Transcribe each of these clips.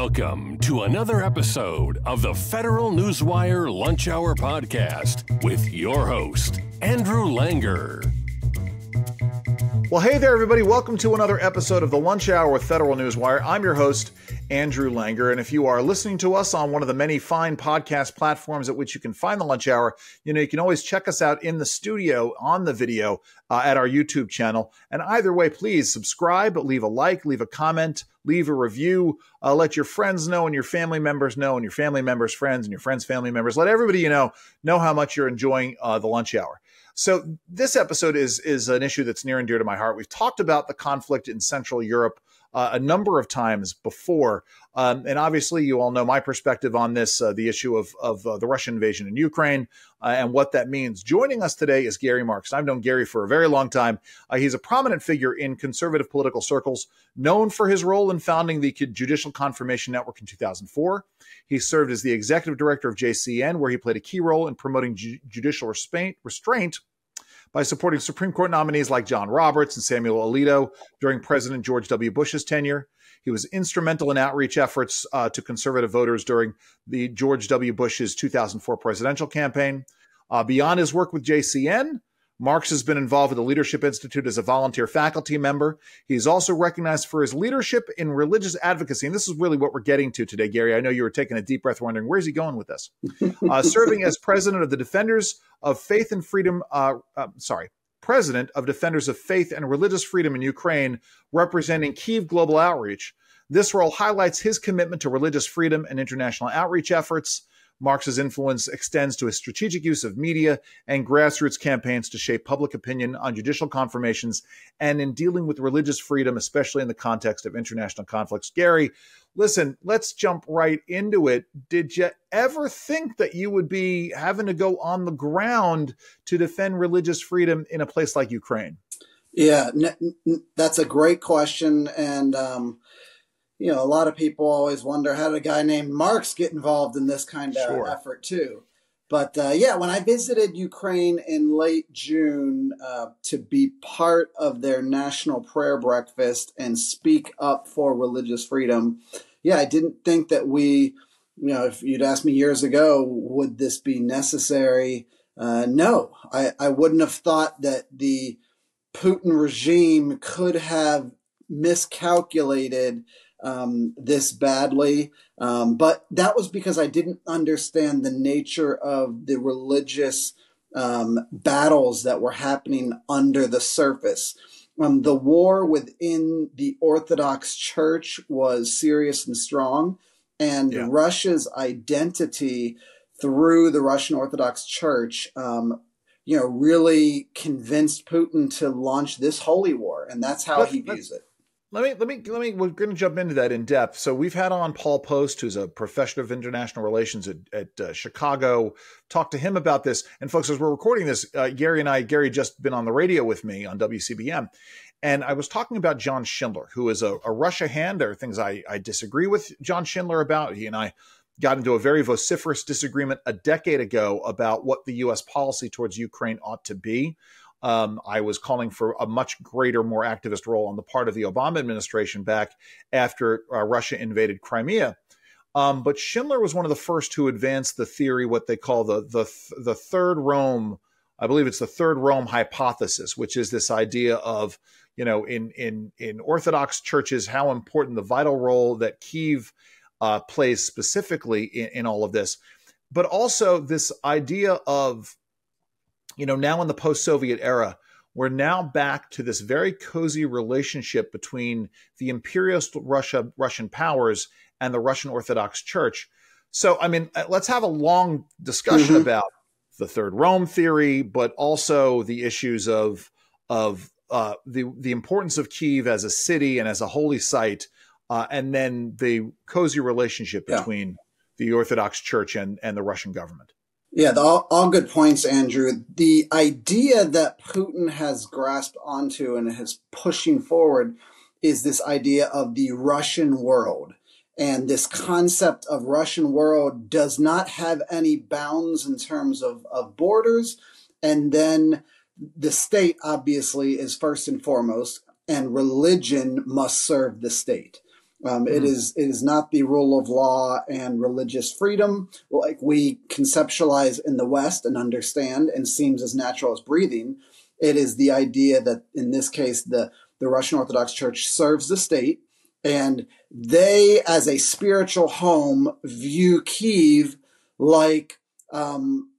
Welcome to another episode of the Federal Newswire Lunch Hour Podcast with your host, Andrew Langer. Well, hey there, everybody. Welcome to another episode of the Lunch Hour with Federal Newswire. I'm your host, Andrew Langer. And if you are listening to us on one of the many fine podcast platforms at which you can find the Lunch Hour, you can always check us out in the studio on the video at our YouTube channel. And either way, please subscribe, leave a like, leave a comment, leave a review, let your friends know and your family members know and your family members' friends and your friends' family members. Let everybody know how much you're enjoying the Lunch Hour. So this episode is an issue that's near and dear to my heart. We've talked about the conflict in Central Europe a number of times before. And obviously, you all know my perspective on this, the issue of the Russian invasion in Ukraine and what that means. Joining us today is Gary Marx. I've known Gary for a very long time. He's a prominent figure in conservative political circles, known for his role in founding the Judicial Confirmation Network in 2004. He served as the executive director of JCN, where he played a key role in promoting judicial restraint by supporting Supreme Court nominees like John Roberts and Samuel Alito during President George W. Bush's tenure. He was instrumental in outreach efforts to conservative voters during the George W. Bush's 2004 presidential campaign. Beyond his work with JCN, Marx has been involved with the Leadership Institute as a volunteer faculty member. He's also recognized for his leadership in religious advocacy. And this is really what we're getting to today, Gary. I know you were taking a deep breath wondering, where's he going with this? Serving as president of the Defenders of Faith and Freedom, president of Defenders of Faith and Religious Freedom in Ukraine, representing Kyiv Global Outreach. This role highlights his commitment to religious freedom and international outreach efforts. Marx's influence extends to his strategic use of media and grassroots campaigns to shape public opinion on judicial confirmations and in dealing with religious freedom, especially in the context of international conflicts. Gary, listen, let's jump right into it. Did you ever think that you would be having to go on the ground to defend religious freedom in a place like Ukraine? Yeah, that's a great question. And, a lot of people always wonder, how did a guy named Marx get involved in this kind of effort too? But when I visited Ukraine in late June to be part of their national prayer breakfast and speak up for religious freedom, I didn't think that if you'd asked me years ago, would this be necessary? No, I wouldn't have thought that the Putin regime could have miscalculated this badly. But that was because I didn't understand the nature of the religious battles that were happening under the surface. The war within the Orthodox Church was serious and strong, and Russia's identity through the Russian Orthodox Church really convinced Putin to launch this holy war, and that's how he views it. Let me, we're going to jump into that in depth. So we've had on Paul Post, who's a professor of international relations at Chicago, talk to him about this. And folks, as we're recording this, Gary just been on the radio with me on WCBM. And I was talking about John Schindler, who is a Russia hand. There are things I disagree with John Schindler about. He and I got into a very vociferous disagreement a decade ago about what the U.S. policy towards Ukraine ought to be. I was calling for a much greater, more activist role on the part of the Obama administration back after Russia invaded Crimea. But Schindler was one of the first to advance the theory, what they call the third Rome. I believe it's the third Rome hypothesis, which is this idea of, in Orthodox churches, how important the vital role that Kyiv plays specifically in all of this, but also this idea of, now in the post-Soviet era, we're now back to this very cozy relationship between the imperialist Russian powers and the Russian Orthodox Church. So, let's have a long discussion about the Third Rome theory, but also the issues of the importance of Kyiv as a city and as a holy site, and then the cozy relationship between the Orthodox Church and the Russian government. Yeah, all good points, Andrew. The idea that Putin has grasped onto and is pushing forward is this idea of the Russian world. And this concept of Russian world does not have any bounds in terms of borders. And then the state, obviously, is first and foremost, and religion must serve the state. It is not the rule of law and religious freedom like we conceptualize in the West and understand and seems as natural as breathing. It is the idea that in this case, the Russian Orthodox Church serves the state, and they, as a spiritual home, view Kyiv like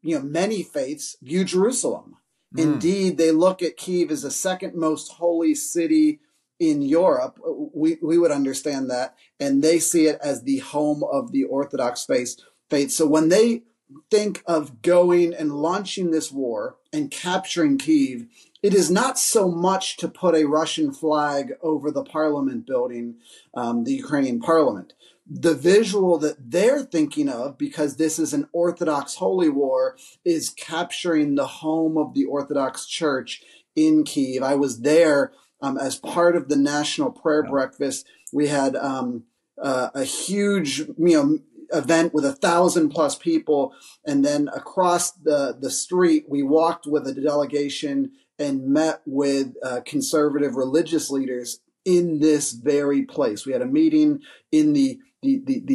many faiths view Jerusalem. Indeed, they look at Kyiv as the second most holy city in Europe. We would understand that, and they see it as the home of the Orthodox faith. So when they think of going and launching this war and capturing Kyiv, it is not so much to put a Russian flag over the parliament building, the Ukrainian parliament. The visual that they're thinking of, because this is an Orthodox holy war, is capturing the home of the Orthodox Church in Kyiv. I was there as part of the National Prayer Breakfast. We had a huge event with 1,000+ people, and then across the street we walked with a delegation and met with conservative religious leaders in this very place. We had a meeting in the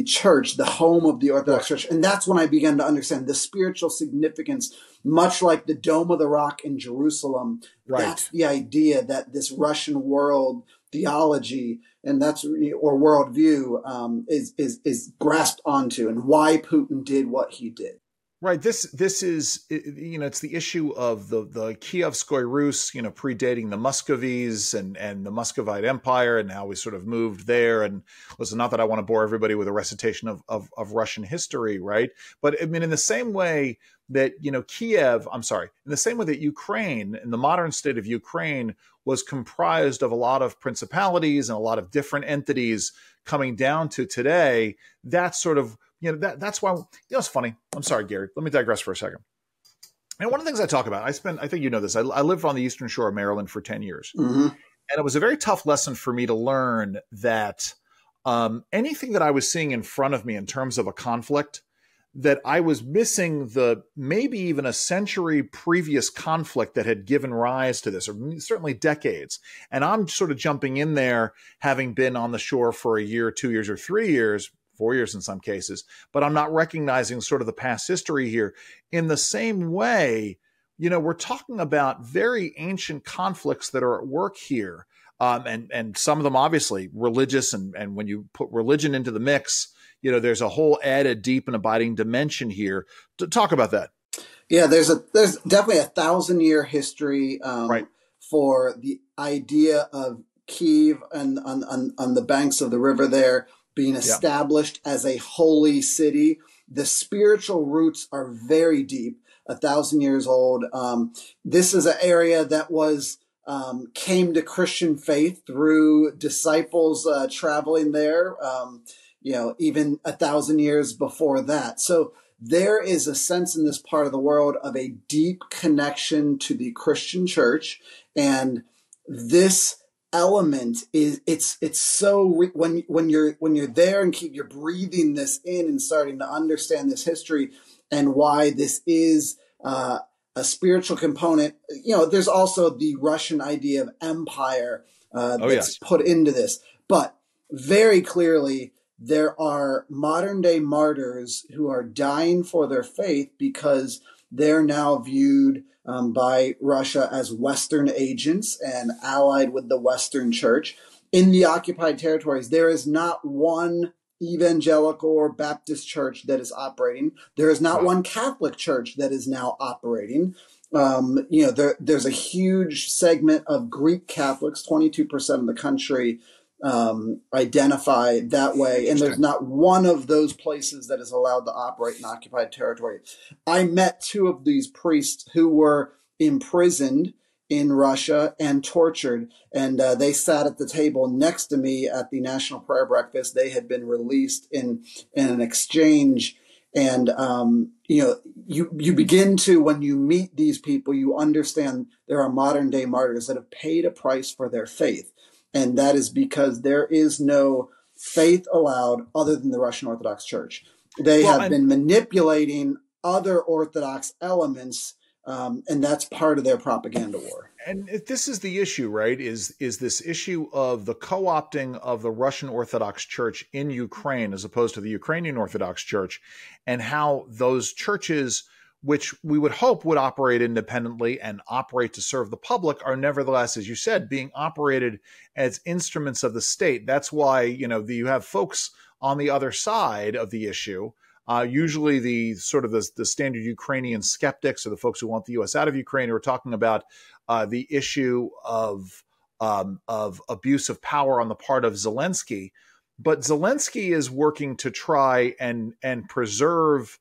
church, the home of the Orthodox Church. And that's when I began to understand the spiritual significance, much like the Dome of the Rock in Jerusalem. Right. That's the idea that this Russian world theology and or worldview is grasped onto, and why Putin did what he did. Right. This is, it's the issue of the Kievskoy Rus, predating the Muscovies and the Muscovite Empire, and how we sort of moved there. And listen, not that I want to bore everybody with a recitation of Russian history, right? But I mean, in the same way that, in the same way that Ukraine, in the modern state of Ukraine, was comprised of a lot of principalities and a lot of different entities coming down to today, that's sort of, that's why, it's funny. I'm sorry, Gary. Let me digress for a second. And one of the things I talk about, I think you know this, I lived on the Eastern Shore of Maryland for 10 years. And it was a very tough lesson for me to learn that anything that I was seeing in front of me in terms of a conflict, that I was missing the maybe even a century previous conflict that had given rise to this, or certainly decades. And I'm sort of jumping in there, having been on the shore for a year, 2 years, or 3 years, 4 years in some cases, but I'm not recognizing sort of the past history here. In the same way, we're talking about very ancient conflicts that are at work here. And some of them obviously religious. And when you put religion into the mix, there's a whole added deep and abiding dimension here. To talk about that. Yeah, there's definitely 1,000-year history for the idea of Kyiv and on the banks of the river there being established as a holy city. The spiritual roots are very deep, 1,000 years old. This is an area that was came to Christian faith through disciples traveling there, even 1,000 years before that. So there is a sense in this part of the world of a deep connection to the Christian church, and this element is it's so when you're there and you're breathing this in and starting to understand this history and why this is a spiritual component. There's also the Russian idea of empire that's put into this, but very clearly there are modern day martyrs who are dying for their faith because they're now viewed by Russia as Western agents and allied with the Western church. In the occupied territories, there is not one evangelical or Baptist church that is operating. There is not one Catholic church that is now operating. There's a huge segment of Greek Catholics, 22% of the country identify that way. And there's not one of those places that is allowed to operate in occupied territory. I met two of these priests who were imprisoned in Russia and tortured, and they sat at the table next to me at the National Prayer Breakfast. They had been released in an exchange. And, you begin to, when you meet these people, you understand there are modern day martyrs that have paid a price for their faith. And that is because there is no faith allowed other than the Russian Orthodox Church. They have been manipulating other Orthodox elements, and that's part of their propaganda war. And this is the issue, right? Is this issue of the co-opting of the Russian Orthodox Church in Ukraine as opposed to the Ukrainian Orthodox Church, and how those churches, which we would hope would operate independently and operate to serve the public, are nevertheless, as you said, being operated as instruments of the state. That's why, you have folks on the other side of the issue. Usually the sort of the standard Ukrainian skeptics, or the folks who want the U.S. out of Ukraine, who are talking about the issue of abuse of power on the part of Zelensky. But Zelensky is working to try and preserve,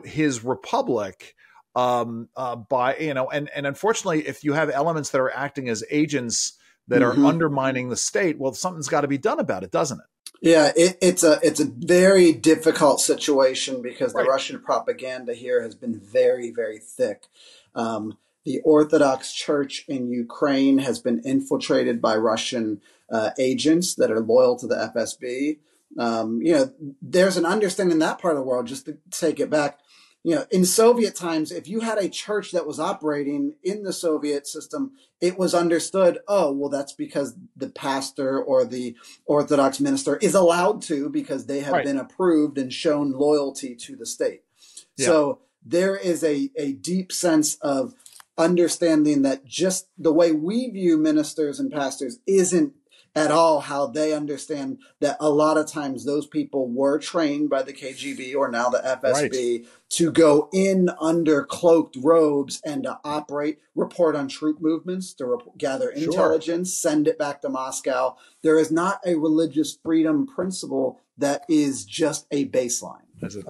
his republic by, and unfortunately, if you have elements that are acting as agents that are undermining the state, well, something's got to be done about it, doesn't it? Yeah, it's a very difficult situation because the Russian propaganda here has been very, very thick. The Orthodox Church in Ukraine has been infiltrated by Russian agents that are loyal to the FSB. There's an understanding in that part of the world, just to take it back. In Soviet times, if you had a church that was operating in the Soviet system, it was understood, that's because the pastor or the Orthodox minister is allowed to, because they have been approved and shown loyalty to the state. Yeah. So there is a deep sense of understanding that just the way we view ministers and pastors isn't at all how they understand that a lot of times those people were trained by the KGB, or now the FSB, to go in under cloaked robes and to operate, report on troop movements, to gather intelligence, send it back to Moscow. There is not a religious freedom principle that is just a baseline.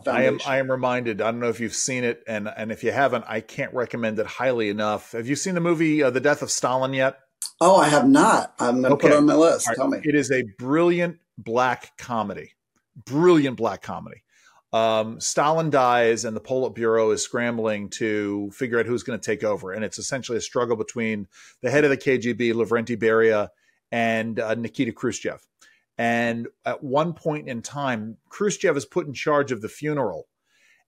I am reminded, I don't know if you've seen it, and if you haven't, I can't recommend it highly enough. Have you seen the movie The Death of Stalin yet? Oh, I have not. I'm going to put it on my list. Tell me. It is a brilliant black comedy. Brilliant black comedy. Stalin dies and the Politburo is scrambling to figure out who's going to take over. And it's essentially a struggle between the head of the KGB, Lavrentiy Beria, and Nikita Khrushchev. And at one point in time, Khrushchev is put in charge of the funeral.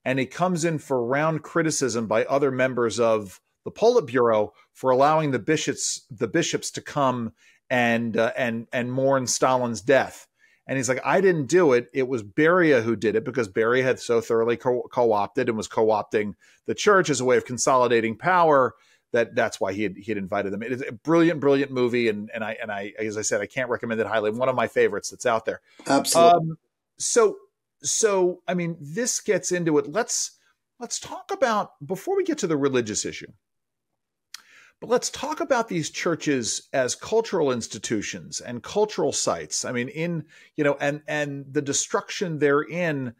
And he comes in for round criticism by other members of the Politburo for allowing the bishops to come and mourn Stalin's death. And he's like, I didn't do it. It was Beria who did it, because Beria had so thoroughly co-opted and was co-opting the church as a way of consolidating power that's why he had invited them. It is a brilliant, brilliant movie. And I, as I said, I can't recommend it highly. One of my favorites that's out there. Absolutely. So, I mean, this gets into it. Let's talk about, before we get to the religious issue, but let's talk about these churches as cultural institutions and cultural sites. I mean, and the destruction therein.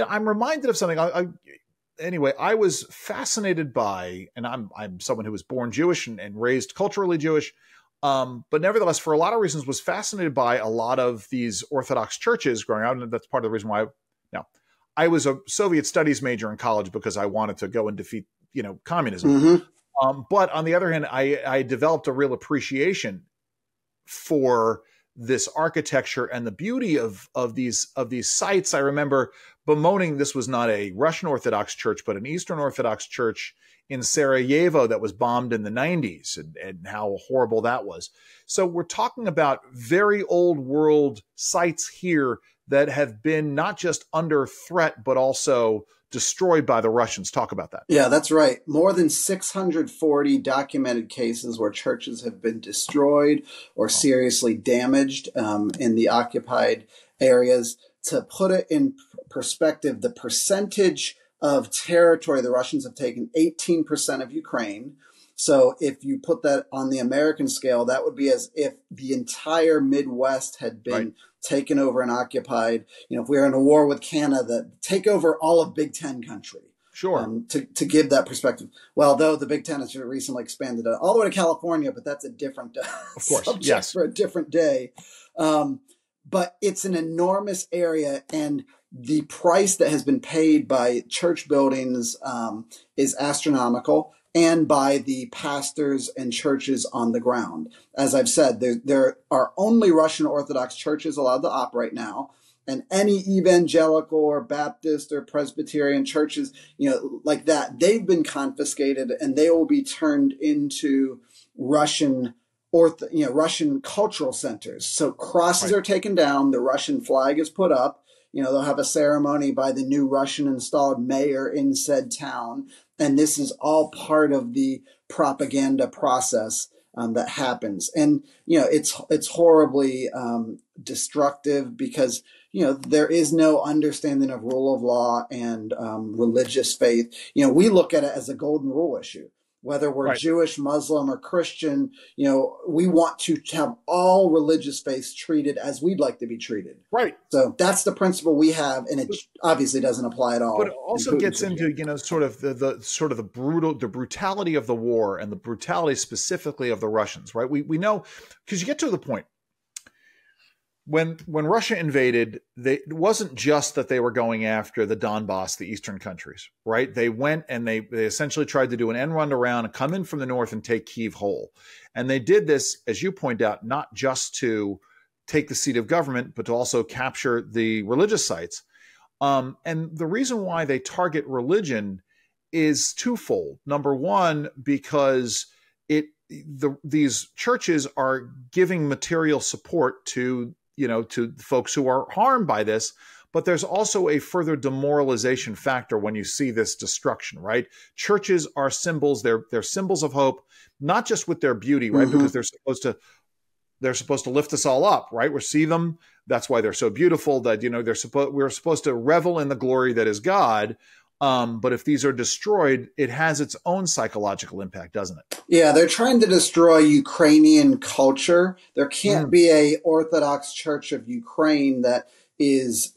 I'm reminded of something. I was fascinated by, and I'm someone who was born Jewish and raised culturally Jewish, but nevertheless, for a lot of reasons, was fascinated by a lot of these Orthodox churches growing up. And that's part of the reason why I was a Soviet studies major in college, because I wanted to go and defeat, communism. Mm-hmm. But on the other hand, I developed a real appreciation for this architecture and the beauty of these sites. I remember bemoaning this was not a Russian Orthodox church, but an Eastern Orthodox church in Sarajevo that was bombed in the 90s, and how horrible that was. So we're talking about very old world sites here that have been not just under threat, but also destroyed by the Russians. Talk about that. Yeah, that's right. More than 640 documented cases where churches have been destroyed or seriously damaged in the occupied areas. To put it in perspective, the percentage of territory the Russians have taken, 18% of Ukraine. So if you put that on the American scale, that would be as if the entire Midwest had been taken over and occupied. If we were in a war with Canada, take over all of Big Ten country. Sure. To give that perspective. Well, though the Big Ten has recently expanded all the way to California, but that's a different subject for a different day. But it's an enormous area, and the price that has been paid by church buildings is astronomical, and by the pastors and churches on the ground. As I've said, there are only Russian Orthodox churches allowed to operate now, and any evangelical or Baptist or Presbyterian churches, like that, they've been confiscated, and they will be turned into Russian Russian cultural centers. So crosses are taken down, the Russian flag is put up. They'll have a ceremony by the new Russian installed mayor in said town. And this is all part of the propaganda process that happens. And, it's horribly destructive because, there is no understanding of rule of law and religious faith. We look at it as a golden rule issue. Whether we're Jewish, Muslim, or Christian, we want to have all religious faiths treated as we'd like to be treated. Right. So that's the principle we have, and it obviously doesn't apply at all. But it also gets into sort of the brutality of the war and the brutality specifically of the Russians. Right. We know, because you get to the point. When Russia invaded, it wasn't just that they were going after the Donbass, the eastern countries, right? They went and they essentially tried to do an end run around and come in from the north and take Kyiv whole. And they did this, as you point out, not just to take the seat of government, but to also capture the religious sites. And the reason why they target religion is twofold. Number one, because these churches are giving material support to folks who are harmed by this, but there's also a further demoralization factor when you see this destruction, right? Churches are symbols, they're symbols of hope, not just with their beauty, right? Because they're supposed to lift us all up, right? We see them, that's why they're so beautiful, that we're supposed to revel in the glory that is God. But if these are destroyed, it has its own psychological impact, doesn't it? Yeah, they're trying to destroy Ukrainian culture. There can't be a Orthodox Church of Ukraine that is,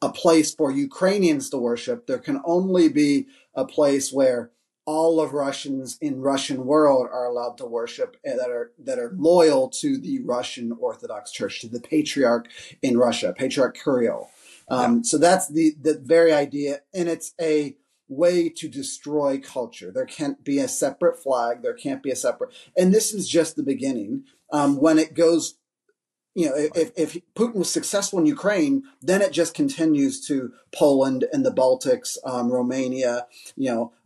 a place for Ukrainians to worship. There can only be a place where all of Russians in Russian world are allowed to worship and that are loyal to the Russian Orthodox Church, to the patriarch in Russia, Patriarch Kirill. So that's the very idea, and it's a way to destroy culture. There can't be a separate flag. There can't be a separate, and this is just the beginning. When it goes, if Putin was successful in Ukraine, then it just continues to Poland and the Baltics, Romania,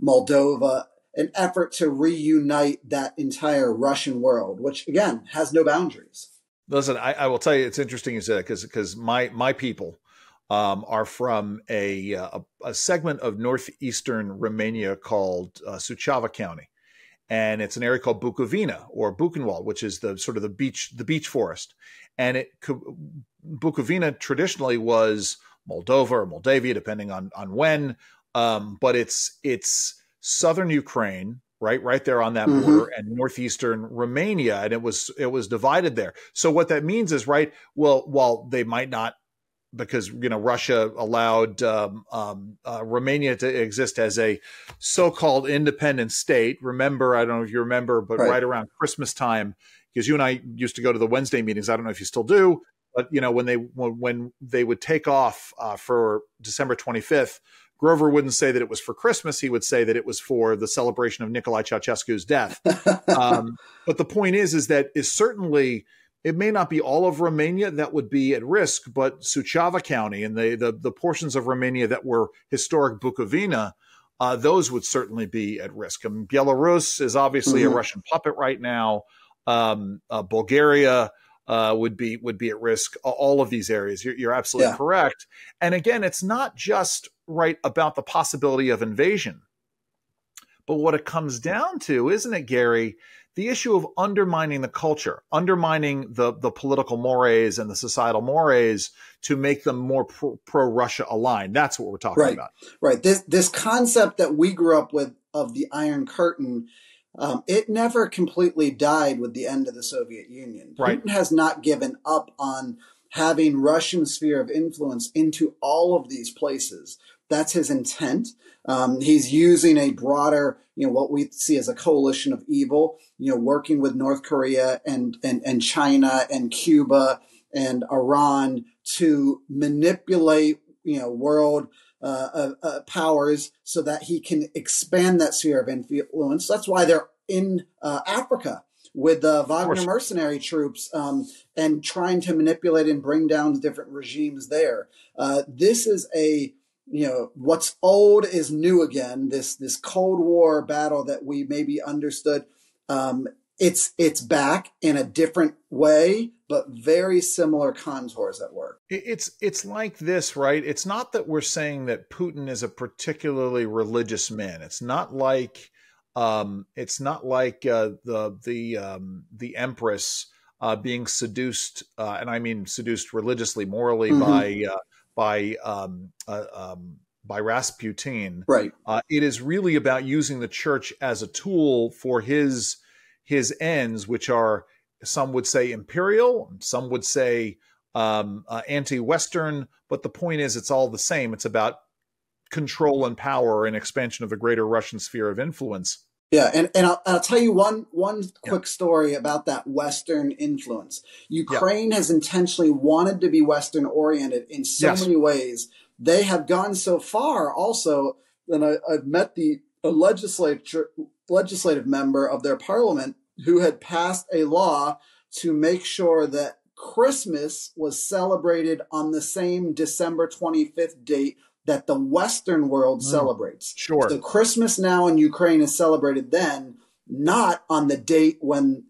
Moldova, an effort to reunite that entire Russian world, which again has no boundaries. Listen, I will tell you, it's interesting you said that because my people are from a segment of northeastern Romania called Suceava County, and it's an area called Bukovina or Buchenwald, which is the beach forest. And Bukovina traditionally was Moldova or Moldavia, depending on when, but it's southern Ukraine, right there on that border, and northeastern Romania, and it was divided there. So what that means is, while they might not, because Russia allowed Romania to exist as a so-called independent state. Remember, I don't know if you remember, but right around Christmas time, because you and I used to go to the Wednesday meetings. I don't know if you still do, but when they would take off for December 25th, Grover wouldn't say that it was for Christmas. He would say that it was for the celebration of Nicolae Ceausescu's death. But the point is that certainly. It may not be all of Romania that would be at risk, but Suceava County and the portions of Romania that were historic Bukovina, those would certainly be at risk. Belarus is obviously a Russian puppet right now. Bulgaria would be at risk. All of these areas, you're absolutely correct. And again, it's not just about the possibility of invasion, but what it comes down to, isn't it, Gary? The issue of undermining the culture, undermining the political mores and the societal mores to make them more pro-Russia aligned. That's what we're talking about. Right. This concept that we grew up with of the Iron Curtain, it never completely died with the end of the Soviet Union. Putin has not given up on having Russian sphere of influence into all of these places. That's his intent. He's using a broader, what we see as a coalition of evil, working with North Korea and China and Cuba and Iran to manipulate, world powers so that he can expand that sphere of influence. That's why they're in Africa with the Wagner mercenary troops and trying to manipulate and bring down different regimes there. This is what's old is new again. This Cold War battle that we maybe understood it's back in a different way, but very similar contours at work. It's like this, right? It's not that we're saying that Putin is a particularly religious man. It's not like the Empress being seduced, and I mean seduced religiously, morally by Rasputin. Right. It is really about using the church as a tool for his ends, which are, some would say imperial, some would say anti-Western, but the point is it's all the same. It's about control and power and expansion of the greater Russian sphere of influence. Yeah, and I'll tell you one quick story about that Western influence. Ukraine has intentionally wanted to be Western oriented in so many ways. They have gone so far also, and I've met a legislative member of their parliament who had passed a law to make sure that Christmas was celebrated on the same December 25th date that the Western world celebrates. Sure. So Christmas now in Ukraine is celebrated then, not on the date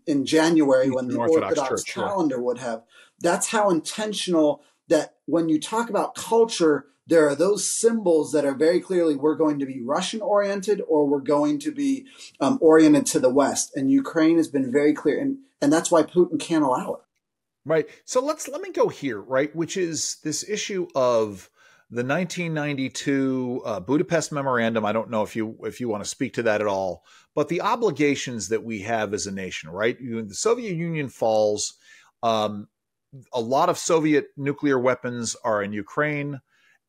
in January when the Orthodox calendar would have. That's how intentional that when you talk about culture, there are those symbols that are very clearly, we're going to be Russian oriented or we're going to be oriented to the West. And Ukraine has been very clear. And that's why Putin can't allow it. Right. So let me go here, right, which is this issue of the 1992 Budapest Memorandum. I don't know if you want to speak to that at all, but the obligations that we have as a nation, right? The Soviet Union falls. A lot of Soviet nuclear weapons are in Ukraine.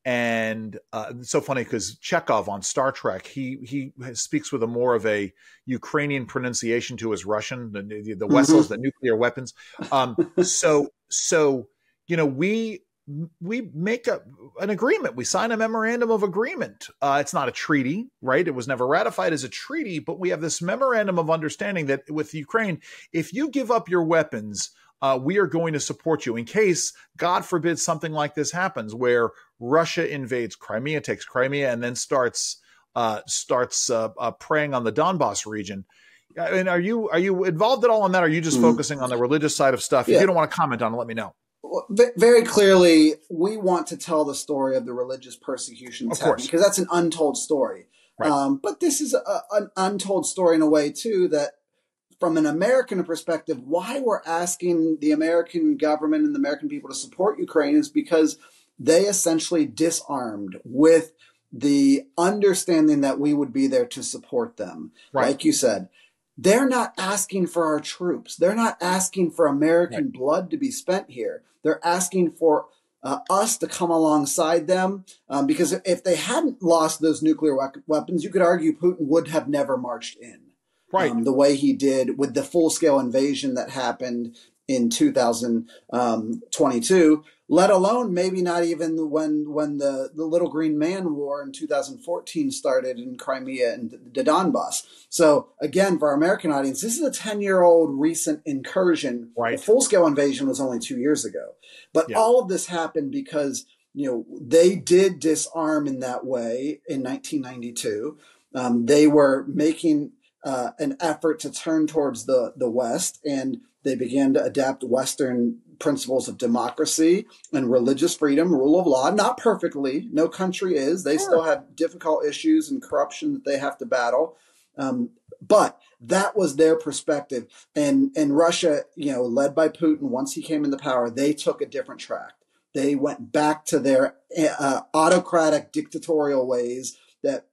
And it's so funny because Chekhov on Star Trek, he speaks with a more of a Ukrainian pronunciation to his Russian, the vessels, the nuclear weapons. So we make an agreement. We sign a memorandum of agreement. It's not a treaty, right? It was never ratified as a treaty, but we have this memorandum of understanding that with Ukraine, if you give up your weapons, we are going to support you in case, God forbid, something like this happens where Russia invades Crimea, takes Crimea, and then starts preying on the Donbass region. And are you involved at all in that? Or are you just focusing on the religious side of stuff? If you don't want to comment on it, let me know. Well, very clearly, we want to tell the story of the religious persecution because that's an untold story. Right. But this is an untold story in a way, too, that from an American perspective, why we're asking the American government and the American people to support Ukraine is because they essentially disarmed with the understanding that we would be there to support them. Right. Like you said, they're not asking for our troops. They're not asking for American blood to be spent here. They're asking for us to come alongside them because if they hadn't lost those nuclear weapons, you could argue Putin would have never marched in. Right. The way he did with the full-scale invasion that happened in 2022, let alone maybe not even when the Little Green Man War in 2014 started in Crimea and the Donbass. So again, for our American audience, this is a 10-year-old recent incursion. Right. The full-scale invasion was only 2 years ago. But all of this happened because, they did disarm in that way in 1992. They were making an effort to turn towards the West, and they began to adapt Western principles of democracy and religious freedom, rule of law, not perfectly. No country is. They still have difficult issues and corruption that they have to battle. But that was their perspective. And Russia, led by Putin, once he came into power, they took a different track. They went back to their autocratic dictatorial ways that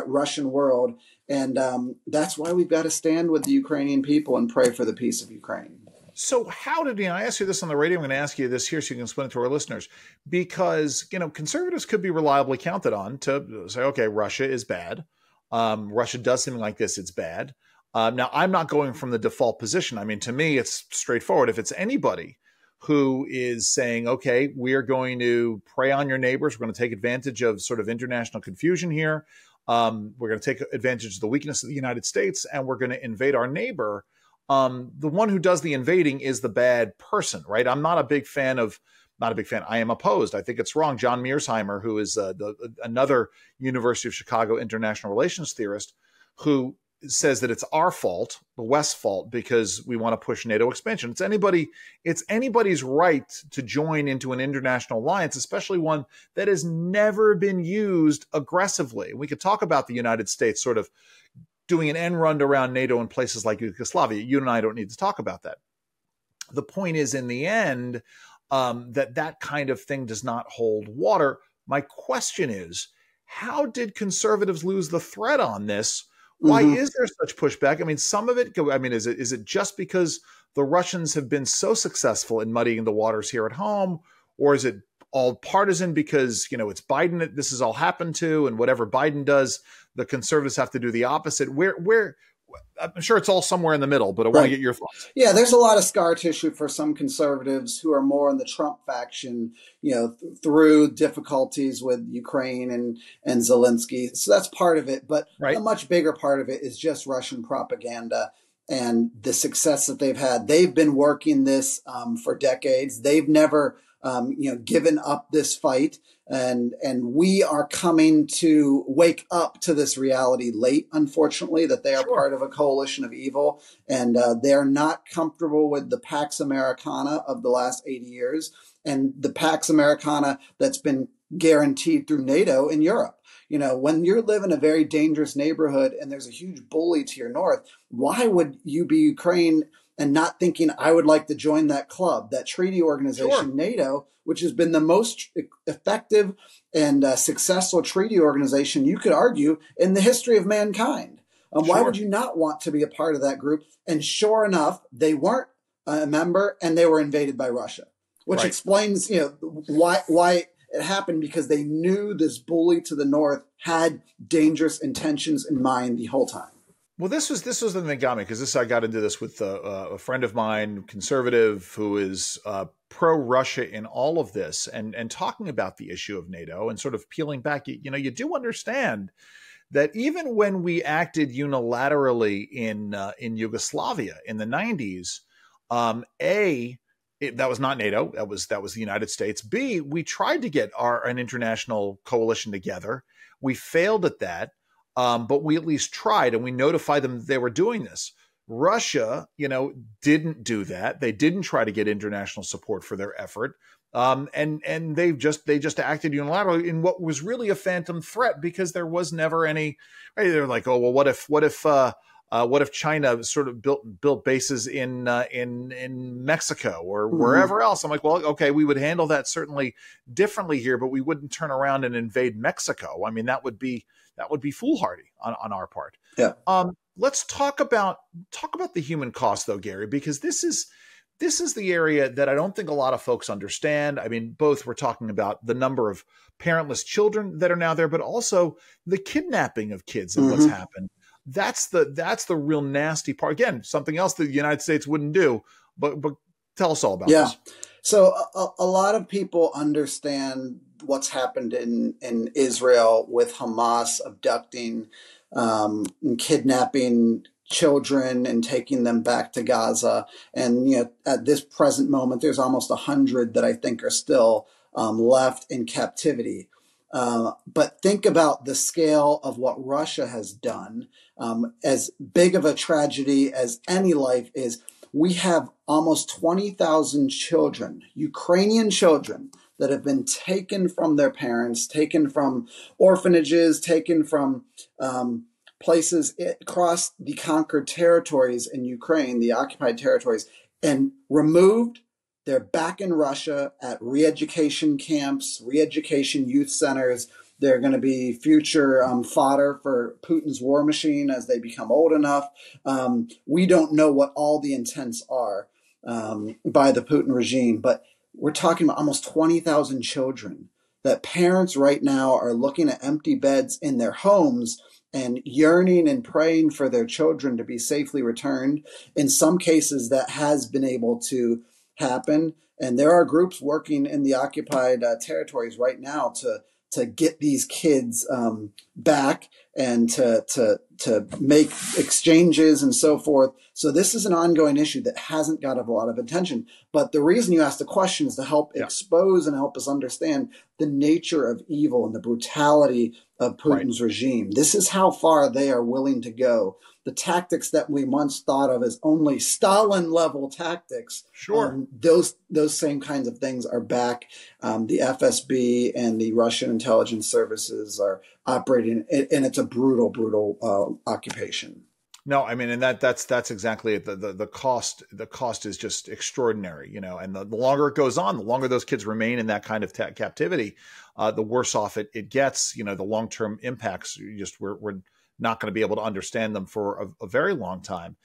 Russian world. And that's why we've got to stand with the Ukrainian people and pray for the peace of Ukraine. So how did, I asked you this on the radio, I'm going to ask you this here so you can explain it to our listeners, because, conservatives could be reliably counted on to say, okay, Russia is bad. Russia does something like this, it's bad. Now, I'm not going from the default position. I mean, to me, it's straightforward. If it's anybody who is saying, okay, we are going to prey on your neighbors, we're going to take advantage of sort of international confusion here, we're going to take advantage of the weakness of the United States, and we're going to invade our neighbor, the one who does the invading is the bad person, right? I'm not a big fan. I am opposed. I think it's wrong. John Mearsheimer, who is another University of Chicago international relations theorist, who says that it's our fault, the West's fault, because we want to push NATO expansion. It's anybody's right to join into an international alliance, especially one that has never been used aggressively. We could talk about the United States sort of doing an end run around NATO in places like Yugoslavia. You and I don't need to talk about that. The point is, in the end, that kind of thing does not hold water. My question is, how did conservatives lose the thread on this? Why is there such pushback? I mean, some of it, is it just because the Russians have been so successful in muddying the waters here at home? Or is it all partisan because, it's Biden that this has all happened to, and whatever Biden does, the conservatives have to do the opposite? Where I'm sure it's all somewhere in the middle, but I want to get your thoughts. Yeah, there's a lot of scar tissue for some conservatives who are more in the Trump faction, through difficulties with Ukraine and Zelensky. So that's part of it. But a much bigger part of it is just Russian propaganda and the success that they've had. They've been working this for decades. They've never given up this fight. And we are coming to wake up to this reality late, unfortunately, that they are part of a coalition of evil, and they're not comfortable with the Pax Americana of the last 80 years and the Pax Americana that's been guaranteed through NATO in Europe. When you live in a very dangerous neighborhood and there's a huge bully to your north, why would you be Ukraine and not thinking, I would like to join that club, that treaty organization, NATO, which has been the most effective and successful treaty organization, you could argue, in the history of mankind. Why would you not want to be a part of that group? And sure enough, they weren't a member and they were invaded by Russia, which explains, why it happened, because they knew this bully to the north had dangerous intentions in mind the whole time. Well, this was the thing that got me, because I got into this with a friend of mine, conservative, who is pro-Russia in all of this, and talking about the issue of NATO and sort of peeling back. You do understand that even when we acted unilaterally in Yugoslavia in the 90s, that was not NATO, that was the United States. B, we tried to get an international coalition together. We failed at that. But we at least tried, and we notified them they were doing this. Russia, didn't do that. They didn't try to get international support for their effort. And they just acted unilaterally in what was really a phantom threat, because there was never any. They're like, oh well, what if China sort of built bases in Mexico or wherever else? I'm like, well, okay, we would handle that certainly differently here, but we wouldn't turn around and invade Mexico. I mean, that would be foolhardy on our part. Yeah. Let's talk about the human cost, though, Gary, because this is the area that I don't think a lot of folks understand. I mean, both we're talking about the number of parentless children that are now there, but also the kidnapping of kids and what's happened. That's the real nasty part. Again, something else that the United States wouldn't do. But tell us all about this. So a lot of people understand what's happened in Israel with Hamas abducting and kidnapping children and taking them back to Gaza. And, at this present moment, there's almost 100 that I think are still left in captivity. But think about the scale of what Russia has done. As big of a tragedy as any life is, we have almost 20,000 children, Ukrainian children, that have been taken from their parents, taken from orphanages, taken from places across the conquered territories in Ukraine, the occupied territories, and removed. They're back in Russia at re-education camps, re-education youth centers. They're going to be future fodder for Putin's war machine as they become old enough. We don't know what all the intents are by the Putin regime, but we're talking about almost 20,000 children that parents right now are looking at empty beds in their homes and yearning and praying for their children to be safely returned. In some cases, that has been able to happen. And there are groups working in the occupied territories right now to get these kids back and to to make exchanges and so forth. So this is an ongoing issue that hasn't got a lot of attention. But the reason you asked the question is to help expose and help us understand the nature of evil and the brutality of Putin's regime. This is how far they are willing to go. The tactics that we once thought of as only Stalin-level tactics, those same kinds of things are back. The FSB and the Russian intelligence services are operating, and it's a brutal occupation. No, I mean, and that's exactly it. The cost is just extraordinary, and the longer it goes on, the longer those kids remain in that kind of captivity, the worse off it gets. The long-term impacts, we're not going to be able to understand them for a very long time.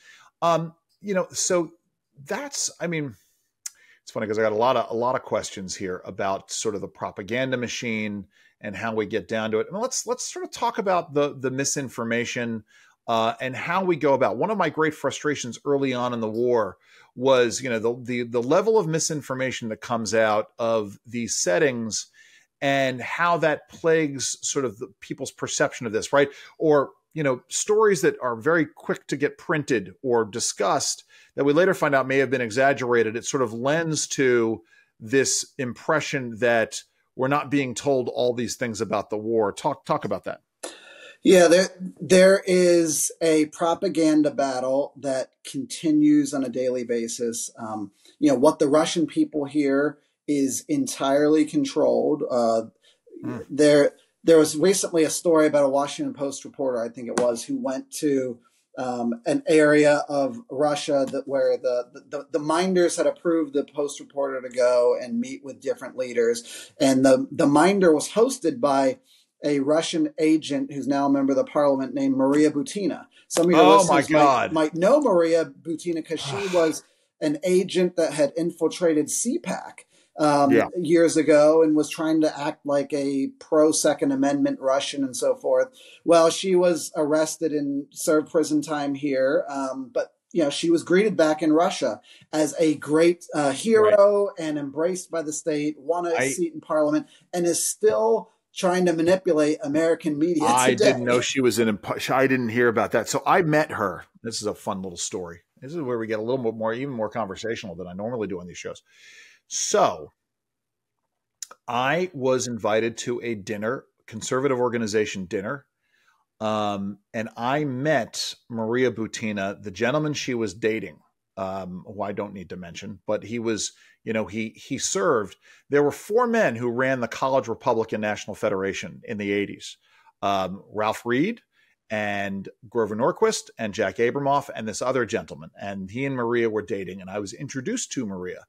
So that's, I mean, it's funny because I got a lot of questions here about sort of the propaganda machine and how we get down to it. And let's sort of talk about the misinformation and how we go about. One of my great frustrations early on in the war was, the level of misinformation that comes out of these settings and how that plagues sort of the people's perception of this, right? Or, stories that are very quick to get printed or discussed that we later find out may have been exaggerated. It sort of lends to this impression that we're not being told all these things about the war. Talk about that. Yeah, there is a propaganda battle that continues on a daily basis. What the Russian people hear is entirely controlled. There was recently a story about a Washington Post reporter, I think it was, who went to an area of Russia where the minders had approved the Post reporter to go and meet with different leaders. And the minder was hosted by a Russian agent who's now a member of the parliament named Maria Butina. Some of your listeners might know Maria Butina because she was an agent that had infiltrated CPAC years ago and was trying to act like a pro-Second Amendment Russian and so forth. Well, she was arrested and served prison time here, but she was greeted back in Russia as a great hero and embraced by the state, won a seat in parliament, and is still trying to manipulate American media today. I didn't know she was I didn't hear about that. So I met her. This is a fun little story. This is where we get a little bit more, even more conversational than I normally do on these shows. So I was invited to a dinner, conservative organization dinner. And I met Maria Butina, the gentleman she was dating, who I don't need to mention, but he was, he served. There were 4 men who ran the College Republican National Federation in the 80s. Ralph Reed and Grover Norquist and Jack Abramoff and this other gentleman. And he and Maria were dating, and I was introduced to Maria.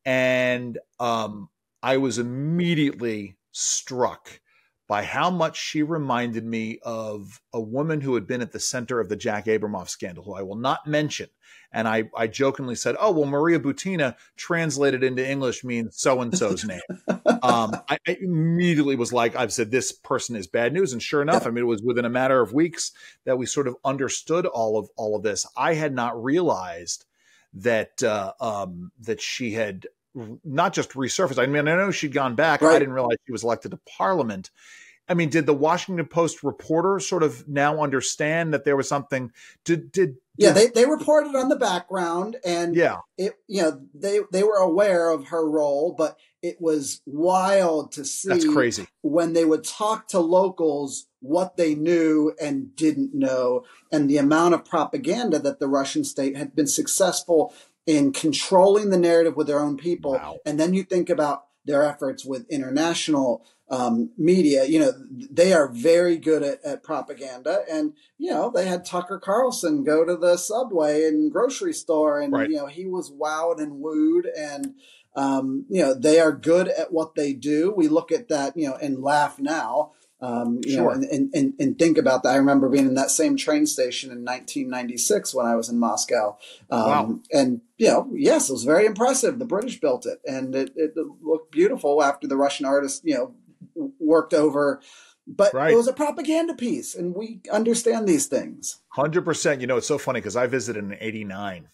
And I was immediately struck by how much she reminded me of a woman who had been at the center of the Jack Abramoff scandal, who I will not mention. And I jokingly said, oh, well, Maria Butina translated into English means so-and-so's name. I immediately was like, I've said, this person is bad news. And sure enough, I mean, it was within a matter of weeks that we sort of understood all of this. I had not realized that that she had not just resurfaced. I mean, I know she'd gone back. Right. I didn't realize she was elected to parliament. I mean, did the Washington Post reporter sort of now understand that there was something? They reported on the background, and they were aware of her role, but it was wild to see. That's crazy. When they would talk to locals what they knew and didn't know, and the amount of propaganda that the Russian state had been successful in controlling the narrative with their own people. Wow. And then you think about their efforts with international media. They are very good at propaganda. And, they had Tucker Carlson go to the Subway and grocery store, and, he was wowed and wooed. And, they are good at what they do. We look at that, and laugh now. And think about that. I remember being in that same train station in 1996 when I was in Moscow. Wow. And, yes, it was very impressive. The British built it, and it looked beautiful after the Russian artists, worked over. But It was a propaganda piece, and we understand these things. 100%. It's so funny because I visited in '89,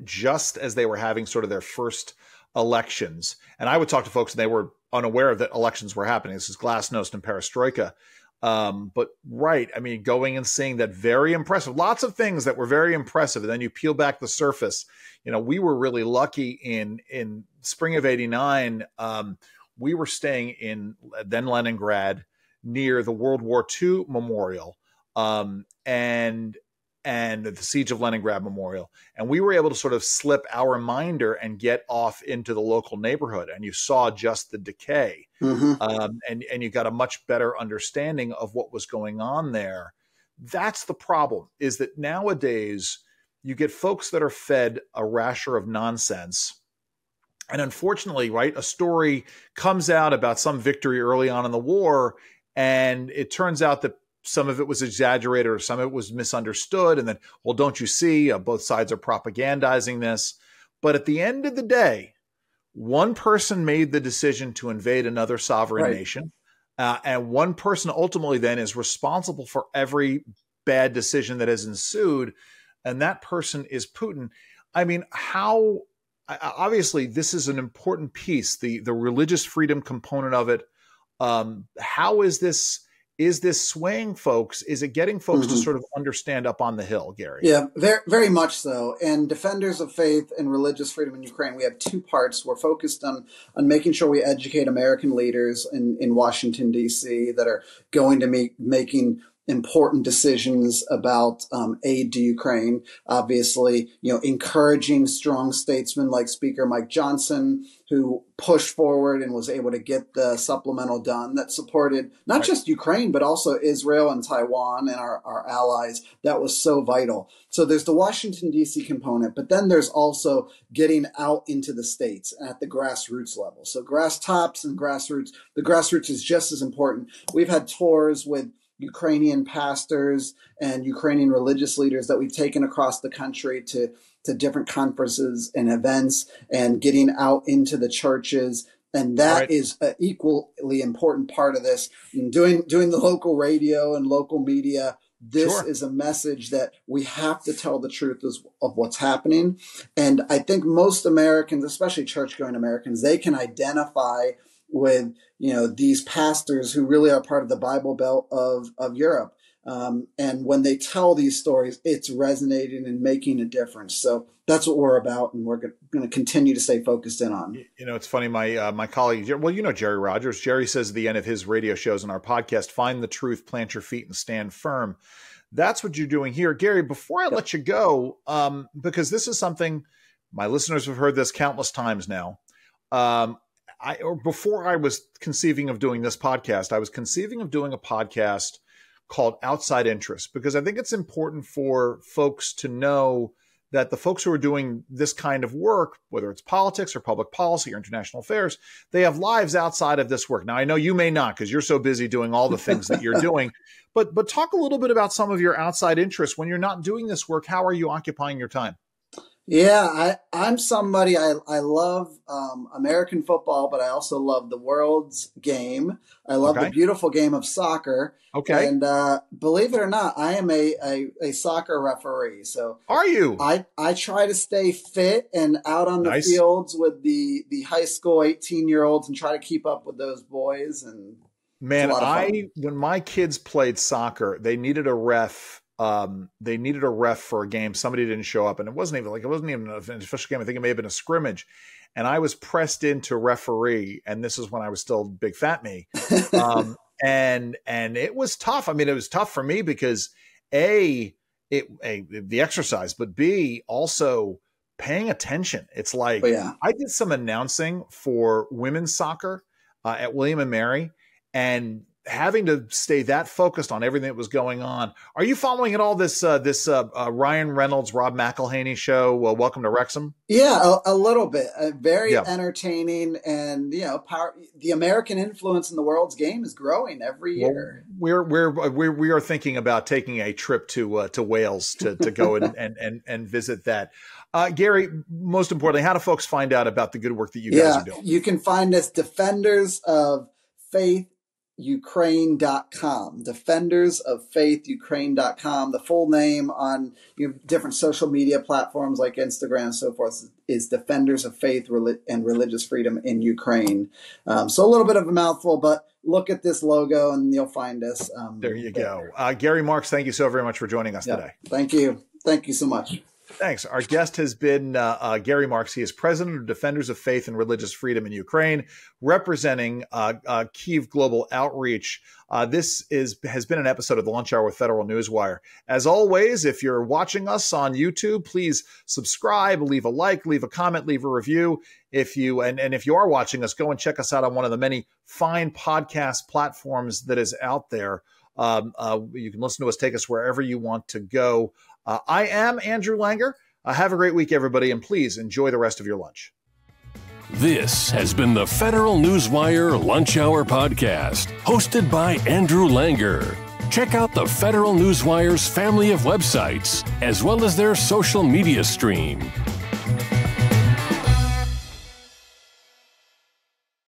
just as they were having sort of their first elections. And I would talk to folks, and they were unaware that elections were happening. This is Glasnost and Perestroika. But right, I mean, going and seeing that, very impressive. Lots of things that were very impressive. And then you peel back the surface. You know, we were really lucky in spring of '89. We were staying in then Leningrad near the World War II Memorial, and the Siege of Leningrad Memorial. And we were able to sort of slip our minder and get off into the local neighborhood. And you saw just the decay. And you got a much better understanding of what was going on there. That's the problem, is that nowadays you get folks that are fed a rasher of nonsense. And unfortunately, right, a story comes out about some victory early on in the war, and it turns out that some of it was exaggerated or some of it was misunderstood. And then, well, don't you see, both sides are propagandizing this. But at the end of the day, one person made the decision to invade another sovereign nation. And one person ultimately then is responsible for every bad decision that has ensued. And that person is Putin. I mean, obviously this is an important piece, the religious freedom component of it. How is this swaying folks? Is it getting folks to sort of understand up on the hill, Gary? Yeah, very, very much so. And defenders of faith and religious freedom in Ukraine, we have two parts. We're focused on making sure we educate American leaders in Washington, D.C. that are going to making important decisions about aid to Ukraine. Obviously, encouraging strong statesmen like Speaker Mike Johnson, who pushed forward and was able to get the supplemental done that supported not just Ukraine, but also Israel and Taiwan and our allies. That was so vital. So there's the Washington, D.C. component, but then there's also getting out into the states at the grassroots level. So grass tops and grassroots. The grassroots is just as important. We've had tours with Ukrainian pastors and Ukrainian religious leaders that we've taken across the country to different conferences and events and getting out into the churches. And that is an equally important part of this. And doing the local radio and local media, this is a message that we have to tell the truth of what's happening. And I think most Americans, especially church-going Americans, they can identify with, these pastors who really are part of the Bible Belt of Europe. And when they tell these stories, it's resonating and making a difference. So that's what we're about, and we're going to continue to stay focused in on. It's funny. My colleague, Jerry Rogers. Jerry says at the end of his radio shows and our podcast, "Find the truth, plant your feet, and stand firm." That's what you're doing here, Gary. Before I let you go, because this is something my listeners have heard this countless times now. Before I was conceiving of doing this podcast, I was conceiving of doing a podcast called Outside Interest, because I think it's important for folks to know that the folks who are doing this kind of work, whether it's politics or public policy or international affairs, they have lives outside of this work. Now, I know you may not, because you're so busy doing all the things that you're doing, but talk a little bit about some of your outside interests. When you're not doing this work, how are you occupying your time? Yeah, I'm somebody, I love American football, but I also love the world's game. I love the beautiful game of soccer. Okay. And believe it or not, I am a soccer referee. So are you? I try to stay fit and out on the fields with the high school 18-year-olds and try to keep up with those boys. And man, when my kids played soccer, they needed a ref. They needed a ref for a game. Somebody didn't show up, and it wasn't even an official game. I think it may have been a scrimmage, and I was pressed into referee. And this is when I was still big fat me. And it was tough. I mean, it was tough for me because the exercise, but B, also paying attention. It's like, I did some announcing for women's soccer at William and Mary, and having to stay that focused on everything that was going on. Are you following at all this Ryan Reynolds, Rob McElhaney show, Welcome to Wrexham? Yeah, a little bit. Very entertaining, and the American influence in the world's game is growing every year. Well, we are thinking about taking a trip to Wales to go and visit that. Gary, most importantly, how do folks find out about the good work that you guys are doing? You can find us Defenders of Faith Ukraine.com, Defenders of Faith Ukraine.com. The full name on different social media platforms like Instagram and so forth is Defenders of Faith and Religious Freedom in Ukraine. So a little bit of a mouthful, but look at this logo and you'll find us. There you go. Gary Marx, thank you so very much for joining us today. Thank you. Thank you so much. Thanks. Our guest has been Gary Marx. He is president of Defenders of Faith and Religious Freedom in Ukraine, representing Kyiv Global Outreach. This has been an episode of the Lunch Hour with Federal Newswire. As always, if you're watching us on YouTube, please subscribe, leave a like, leave a comment, leave a review. If you are watching us, go and check us out on one of the many fine podcast platforms that is out there. You can listen to us, take us wherever you want to go. I am Andrew Langer. Have a great week, everybody, and please enjoy the rest of your lunch. This has been the Federal Newswire Lunch Hour Podcast, hosted by Andrew Langer. Check out the Federal Newswire's family of websites, as well as their social media stream.